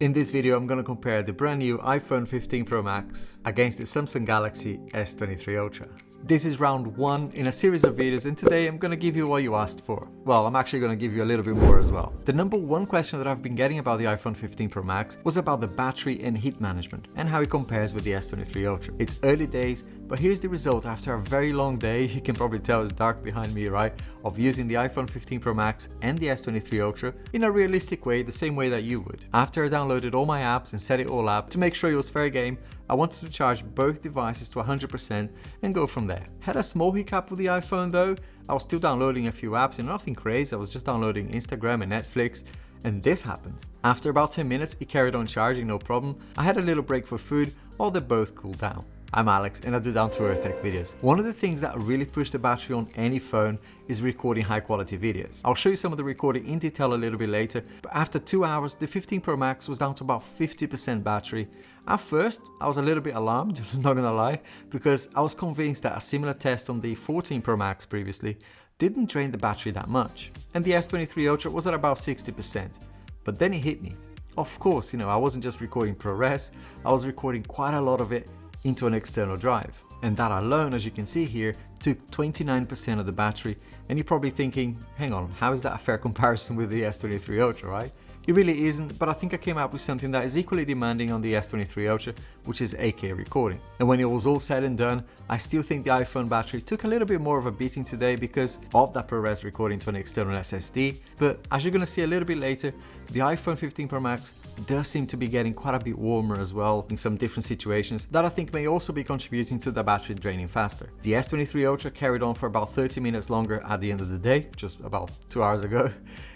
In this video, I'm going to compare the brand new iPhone 15 Pro Max against the Samsung Galaxy S23 Ultra. This is round one in a series of videos, and today I'm going to give you what you asked for. Well, I'm actually going to give you a little bit more as well. The number one question that I've been getting about the iPhone 15 Pro Max was about the battery and heat management and how it compares with the S23 Ultra. It's early days, but here's the result after a very long day. You can probably tell it's dark behind me, right? Of using the iPhone 15 Pro Max and the S23 Ultra in a realistic way, the same way that you would. After I downloaded all my apps and set it all up to make sure it was fair game, I wanted to charge both devices to 100% and go from there. Had a small hiccup with the iPhone though. I was still downloading a few apps and nothing crazy. I was just downloading Instagram and Netflix, and this happened. After about 10 minutes, it carried on charging, no problem. I had a little break for food while they both cooled down. I'm Alex and I do down to earth tech videos. One of the things that really push the battery on any phone is recording high quality videos. I'll show you some of the recording in detail a little bit later, but after 2 hours, the 15 Pro Max was down to about 50% battery. At first, I was a little bit alarmed, not gonna lie, because I was convinced that a similar test on the 14 Pro Max previously didn't drain the battery that much. And the S23 Ultra was at about 60%. But then it hit me. Of course, I wasn't just recording ProRes, I was recording quite a lot of it into an external drive. And that alone, as you can see here, took 29% of the battery. And you're probably thinking, hang on, how is that a fair comparison with the S23 Ultra, right? It really isn't, but I think I came up with something that is equally demanding on the S23 Ultra, which is 8K recording. And when it was all said and done, I still think the iPhone battery took a little bit more of a beating today because of that ProRes recording to an external SSD. But as you're going to see a little bit later, the iPhone 15 Pro Max does seem to be getting quite a bit warmer as well in some different situations that I think may also be contributing to the battery draining faster. The S23 Ultra carried on for about 30 minutes longer at the end of the day, just about 2 hours ago.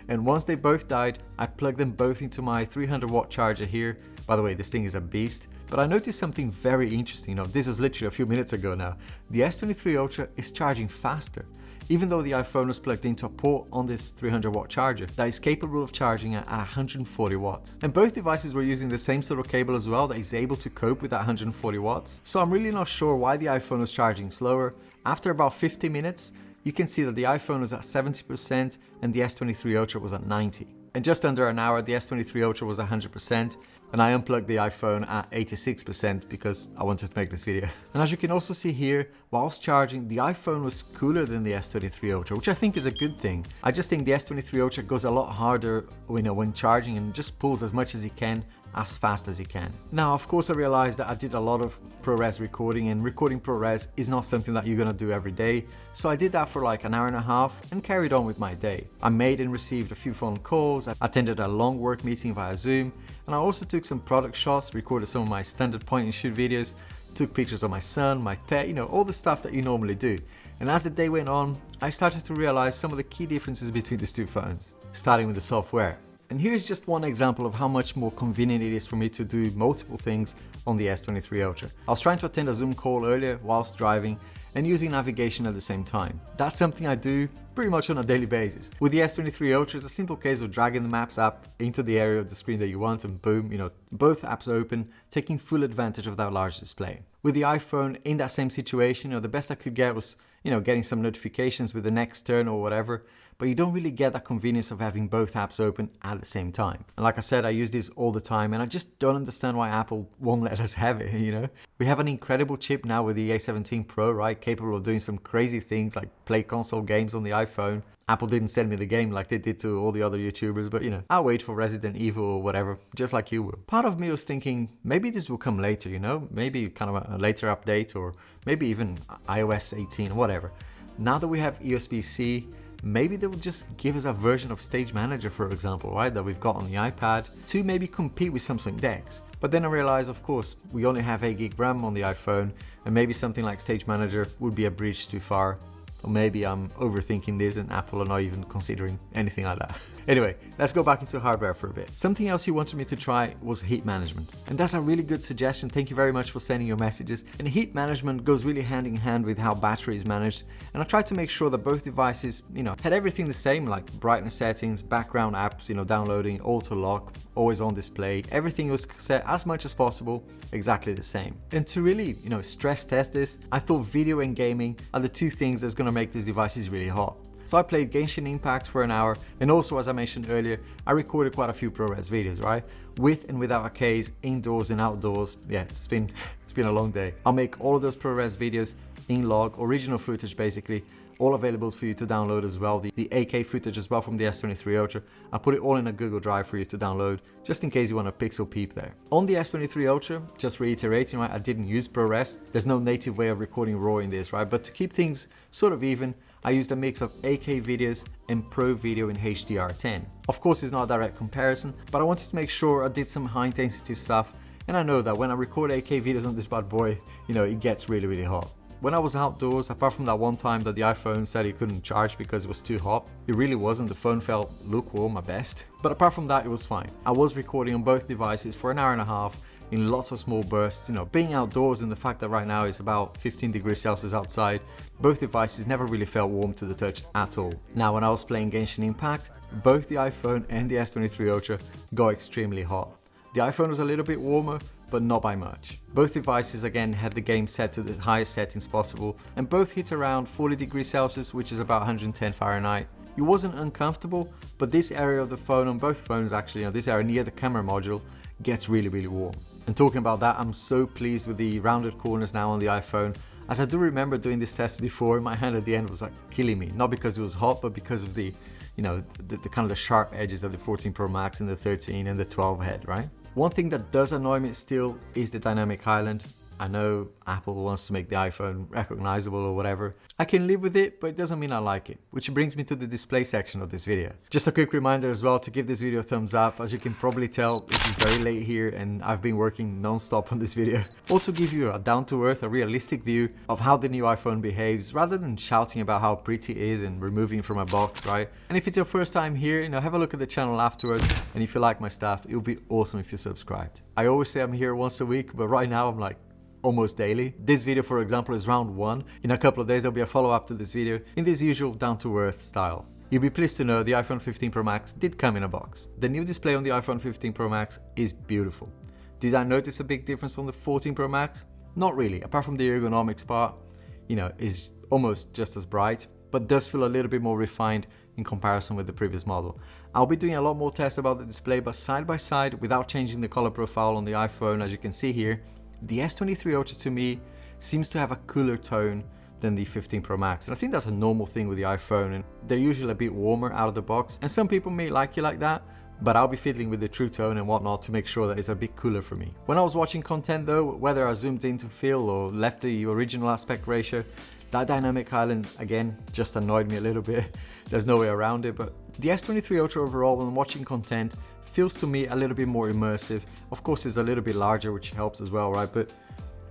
And once they both died, I plugged them both into my 300 watt charger here. By the way, this thing is a beast. But I noticed something very interesting. This is literally a few minutes ago now. The S23 Ultra is charging faster, even though the iPhone was plugged into a port on this 300 watt charger that is capable of charging at 140 watts. And both devices were using the same sort of cable as well that is able to cope with that 140 watts. So I'm really not sure why the iPhone was charging slower. After about 50 minutes, you can see that the iPhone was at 70% and the S23 Ultra was at 90%. And just under an hour, the S23 Ultra was 100%, and I unplugged the iPhone at 86% because I wanted to make this video. And as you can also see here, whilst charging, the iPhone was cooler than the S23 Ultra, which I think is a good thing. I just think the S23 Ultra goes a lot harder when charging and just pulls as much as it can, as fast as you can. Now, of course, I realized that I did a lot of ProRes recording, and recording ProRes is not something that you're gonna do every day. So I did that for like an hour and a half and carried on with my day. I made and received a few phone calls, I attended a long work meeting via Zoom, and I also took some product shots, recorded some of my standard point and shoot videos, took pictures of my son, my pet, all the stuff that you normally do. And as the day went on, I started to realize some of the key differences between these two phones, starting with the software. And here's just one example of how much more convenient it is for me to do multiple things on the S23 Ultra. I was trying to attend a Zoom call earlier whilst driving and using navigation at the same time. That's something I do pretty much on a daily basis. With the S23 Ultra, it's a simple case of dragging the Maps app into the area of the screen that you want, and boom, both apps open, taking full advantage of that large display. With the iPhone, in that same situation, the best I could get was, getting some notifications with the next turn or whatever, but you don't really get that convenience of having both apps open at the same time. And like I said, I use this all the time, and I just don't understand why Apple won't let us have it, We have an incredible chip now with the A17 Pro, right? Capable of doing some crazy things like play console games on the iPhone. Apple didn't send me the game like they did to all the other YouTubers, but I'll wait for Resident Evil or whatever, just like you will. Part of me was thinking, maybe this will come later, Maybe kind of a later update, or maybe even iOS 18 or whatever. Now that we have USB-C, maybe they will just give us a version of Stage Manager, for example, right, that we've got on the iPad to maybe compete with Samsung DeX. But then I realized, of course, we only have 8 GB RAM on the iPhone, and maybe something like Stage Manager would be a bridge too far. Or maybe I'm overthinking this and Apple are not even considering anything like that. Anyway, let's go back into hardware for a bit. Something else you wanted me to try was heat management. And that's a really good suggestion. Thank you very much for sending your messages. And heat management goes really hand in hand with how battery is managed. And I tried to make sure that both devices, had everything the same, like brightness settings, background apps, downloading, auto lock, always on display. Everything was set as much as possible, exactly the same. And to really, stress test this, I thought video and gaming are the two things that's going to make these devices really hot. So I played Genshin Impact for an hour, and also, as I mentioned earlier, I recorded quite a few ProRes videos, right? With and without a case, indoors and outdoors. Yeah, it's been a long day. I'll make all of those ProRes videos in log, original footage basically, all available for you to download as well. The 8K footage as well from the S23 Ultra. I'll put it all in a Google Drive for you to download, just in case you want a pixel peep there. On the S23 Ultra, just reiterating, right, I didn't use ProRes. There's no native way of recording RAW in this, right? But to keep things sort of even, I used a mix of 8K videos and Pro video in HDR10. Of course, it's not a direct comparison, but I wanted to make sure I did some high intensity stuff. And I know that when I record 8K videos on this bad boy, you know, it gets really, really hot. When I was outdoors, apart from that one time that the iPhone said it couldn't charge because it was too hot, it really wasn't. The phone felt lukewarm at best. But apart from that, it was fine. I was recording on both devices for an hour and a half in lots of small bursts. You know, being outdoors and the fact that right now it's about 15 degrees Celsius outside, both devices never really felt warm to the touch at all. Now, when I was playing Genshin Impact, both the iPhone and the S23 Ultra got extremely hot. The iPhone was a little bit warmer, but not by much. Both devices again had the game set to the highest settings possible, and both hit around 40 degrees Celsius, which is about 110 Fahrenheit. It wasn't uncomfortable, but this area of the phone on both phones actually, you know, this area near the camera module gets really, really warm. And talking about that, I'm so pleased with the rounded corners now on the iPhone, as I do remember doing this test before. My hand at the end was like killing me, not because it was hot, but because of the, you know, the kind of the sharp edges of the 14 Pro Max and the 13 and the 12 head, right? One thing that does annoy me still is the dynamic island. I know Apple wants to make the iPhone recognizable or whatever. I can live with it, but it doesn't mean I like it. Which brings me to the display section of this video. Just a quick reminder as well to give this video a thumbs up. As you can probably tell, it is very late here and I've been working non-stop on this video. Or to give you a down-to-earth, a realistic view of how the new iPhone behaves, rather than shouting about how pretty it is and removing it from a box, right? And if it's your first time here, you know, have a look at the channel afterwards. And if you like my stuff, it would be awesome if you subscribed. I always say I'm here once a week, but right now I'm like almost daily. This video, for example, is round 1. In a couple of days, there'll be a follow-up to this video in this usual down-to-earth style. You'll be pleased to know the iPhone 15 Pro Max did come in a box. The new display on the iPhone 15 Pro Max is beautiful. Did I notice a big difference on the 14 Pro Max? Not really, apart from the ergonomics part, you know, is almost just as bright, but does feel a little bit more refined in comparison with the previous model. I'll be doing a lot more tests about the display, but side by side, without changing the color profile on the iPhone, as you can see here, the S23 Ultra to me seems to have a cooler tone than the 15 Pro Max. And I think that's a normal thing with the iPhone, and they're usually a bit warmer out of the box. And some people may like it like that, but I'll be fiddling with the true tone and whatnot to make sure that it's a bit cooler for me. When I was watching content though, whether I zoomed in to fill or left the original aspect ratio, that dynamic island, again, just annoyed me a little bit. There's no way around it, but the S23 Ultra overall, when watching content, feels to me a little bit more immersive. Of course, it's a little bit larger, which helps as well, right? But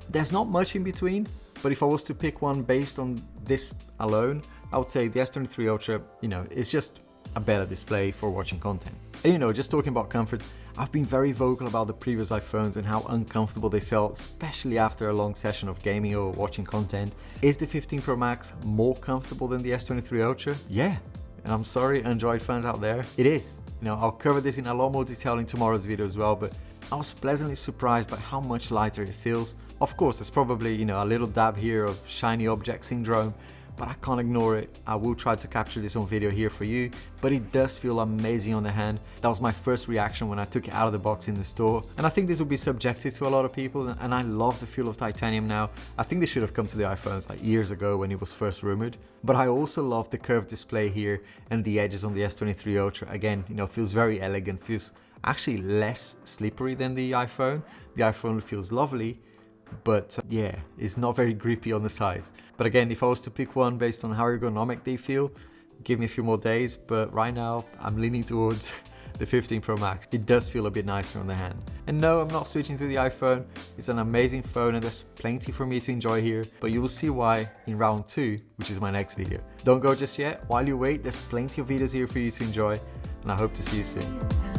there's not much in between. But if I was to pick one based on this alone, I would say the S23 Ultra, you know, is just a better display for watching content. And you know, just talking about comfort, I've been very vocal about the previous iPhones and how uncomfortable they felt, especially after a long session of gaming or watching content. Is the 15 Pro Max more comfortable than the S23 Ultra? Yeah. And I'm sorry, Android fans out there, it is. You know, I'll cover this in a lot more detail in tomorrow's video as well, but I was pleasantly surprised by how much lighter it feels. Of course, there's probably, you know, a little dab here of shiny object syndrome, but I can't ignore it. I will try to capture this on video here for you, but it does feel amazing on the hand. That was my first reaction when I took it out of the box in the store. And I think this will be subjective to a lot of people, and I love the feel of titanium now. I think this should have come to the iPhones like years ago when it was first rumored. But I also love the curved display here and the edges on the S23 Ultra. Again, you know, feels very elegant, feels actually less slippery than the iPhone. The iPhone feels lovely, but yeah, it's not very grippy on the sides. But again, if I was to pick one based on how ergonomic they feel, give me a few more days, but right now I'm leaning towards the 15 Pro Max. It does feel a bit nicer on the hand. And no, I'm not switching to the iPhone. It's an amazing phone and there's plenty for me to enjoy here, but you will see why in round 2, which is my next video. Don't go just yet. While you wait, there's plenty of videos here for you to enjoy, and I hope to see you soon.